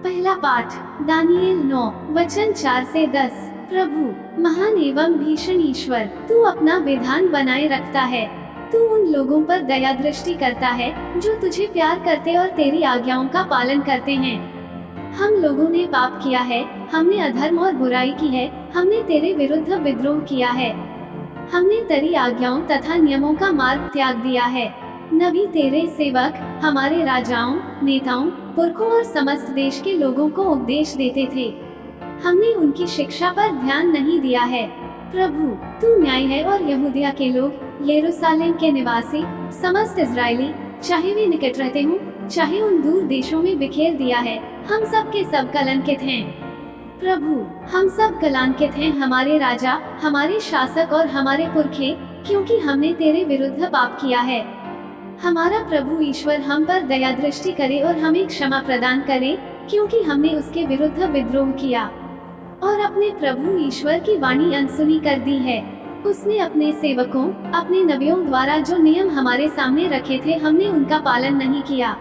पहला पाठ दानिएल 9 वचन 4 से 10। प्रभु महान एवं भीषण ईश्वर, तू अपना विधान बनाए रखता है। तू उन लोगों पर दया दृष्टि करता है जो तुझे प्यार करते और तेरी आज्ञाओं का पालन करते हैं। हम लोगों ने पाप किया है, हमने अधर्म और बुराई की है, हमने तेरे विरुद्ध विद्रोह किया है। हमने तेरी आज्ञाओं तथा नियमों का मार्ग त्याग दिया है। नबी तेरे सेवक हमारे राजाओं, नेताओं, पुरखों और समस्त देश के लोगों को उपदेश देते थे। हमने उनकी शिक्षा पर ध्यान नहीं दिया है। प्रभु तू न्याय है और यहूदिया के लोग, यरूशलेम के निवासी, समस्त इजरायली, चाहे वे निकट रहते हों, चाहे उन दूर देशों में बिखेर दिया है, हम सब के सब कलंकित हैं। प्रभु हम सब कलंकित हैं, हमारे राजा, हमारे शासक और हमारे पुरखे, क्योंकि हमने तेरे विरुद्ध पाप किया है। हमारा प्रभु ईश्वर हम पर दया दृष्टि करे और हमें क्षमा प्रदान करे, क्योंकि हमने उसके विरुद्ध विद्रोह किया और अपने प्रभु ईश्वर की वाणी अनसुनी कर दी है। उसने अपने सेवकों, अपने नबियों द्वारा जो नियम हमारे सामने रखे थे, हमने उनका पालन नहीं किया।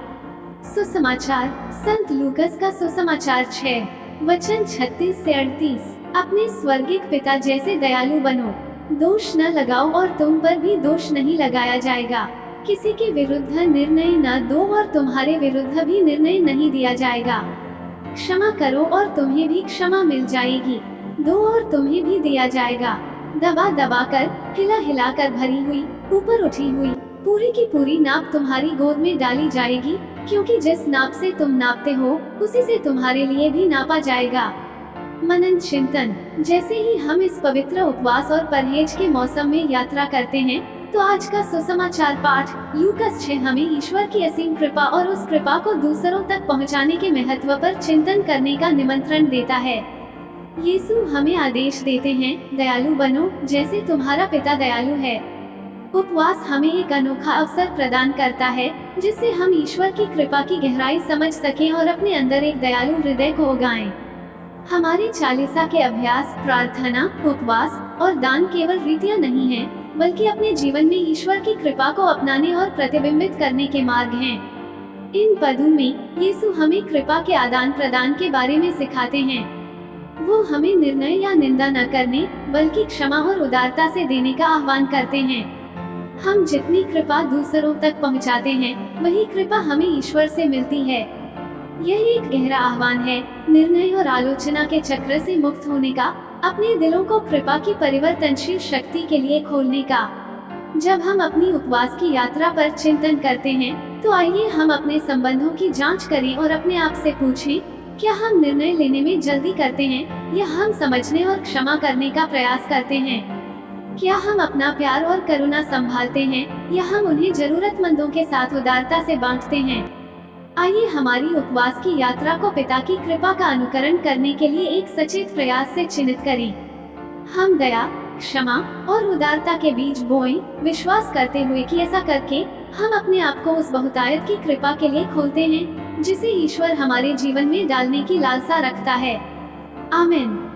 सुसमाचार संत लूकस का सुसमाचार 6 वचन 36 से 38। अपने स्वर्गिक पिता जैसे दयालु बनो, दोष न लगाओ और तुम पर भी दोष नहीं लगाया जाएगा। किसी के विरुद्ध निर्णय न दो और तुम्हारे विरुद्ध भी निर्णय नहीं दिया जाएगा। क्षमा करो और तुम्हें भी क्षमा मिल जाएगी, दो और तुम्हें भी दिया जाएगा। दबा दबा कर, हिला हिला कर भरी हुई, ऊपर उठी हुई, पूरी की पूरी नाप तुम्हारी गोद में डाली जाएगी, क्योंकि जिस नाप से तुम नापते हो, उसी से तुम्हारे लिए भी नापा जाएगा। मनन चिंतन। जैसे ही हम इस पवित्र उपवास और परहेज के मौसम में यात्रा करते हैं, तो आज का सुसमाचार पाठ लूकस 6 हमें ईश्वर की असीम कृपा और उस कृपा को दूसरों तक पहुंचाने के महत्व पर चिंतन करने का निमंत्रण देता है। यीशु हमें आदेश देते हैं, दयालु बनो जैसे तुम्हारा पिता दयालु है। उपवास हमें एक अनोखा अवसर प्रदान करता है, जिससे हम ईश्वर की कृपा की गहराई समझ सकें और अपने अंदर एक दयालु हृदय को उगाएं। हमारे चालीसा के अभ्यास, प्रार्थना, उपवास और दान केवल रीतियां नहीं हैं, बल्कि अपने जीवन में ईश्वर की कृपा को अपनाने और प्रतिबिंबित करने के मार्ग हैं। इन पदों में यीशु हमें कृपा के आदान प्रदान के बारे में सिखाते हैं। वो हमें निर्णय या निंदा न करने, बल्कि क्षमा और उदारता से देने का आह्वान करते हैं। हम जितनी कृपा दूसरों तक पहुंचाते हैं, वही कृपा हमें ईश्वर से मिलती है। यह एक गहरा आह्वान है, निर्णय और आलोचना के चक्र से मुक्त होने का, अपने दिलों को कृपा की परिवर्तनशील शक्ति के लिए खोलने का। जब हम अपनी उपवास की यात्रा पर चिंतन करते हैं, तो आइए हम अपने संबंधों की जांच करें और अपने आप से पूछें, क्या हम निर्णय लेने में जल्दी करते हैं या हम समझने और क्षमा करने का प्रयास करते हैं? क्या हम अपना प्यार और करुणा संभालते हैं या हम उन्हें जरूरतमंदों के साथ उदारता से बांटते हैं? आइए हमारी उपवास की यात्रा को पिता की कृपा का अनुकरण करने के लिए एक सचेत प्रयास से चिन्हित करें। हम दया, क्षमा और उदारता के बीज बोएं, विश्वास करते हुए कि ऐसा करके हम अपने आप को उस बहुतायत की कृपा के लिए खोलते हैं, जिसे ईश्वर हमारे जीवन में डालने की लालसा रखता है। आमीन।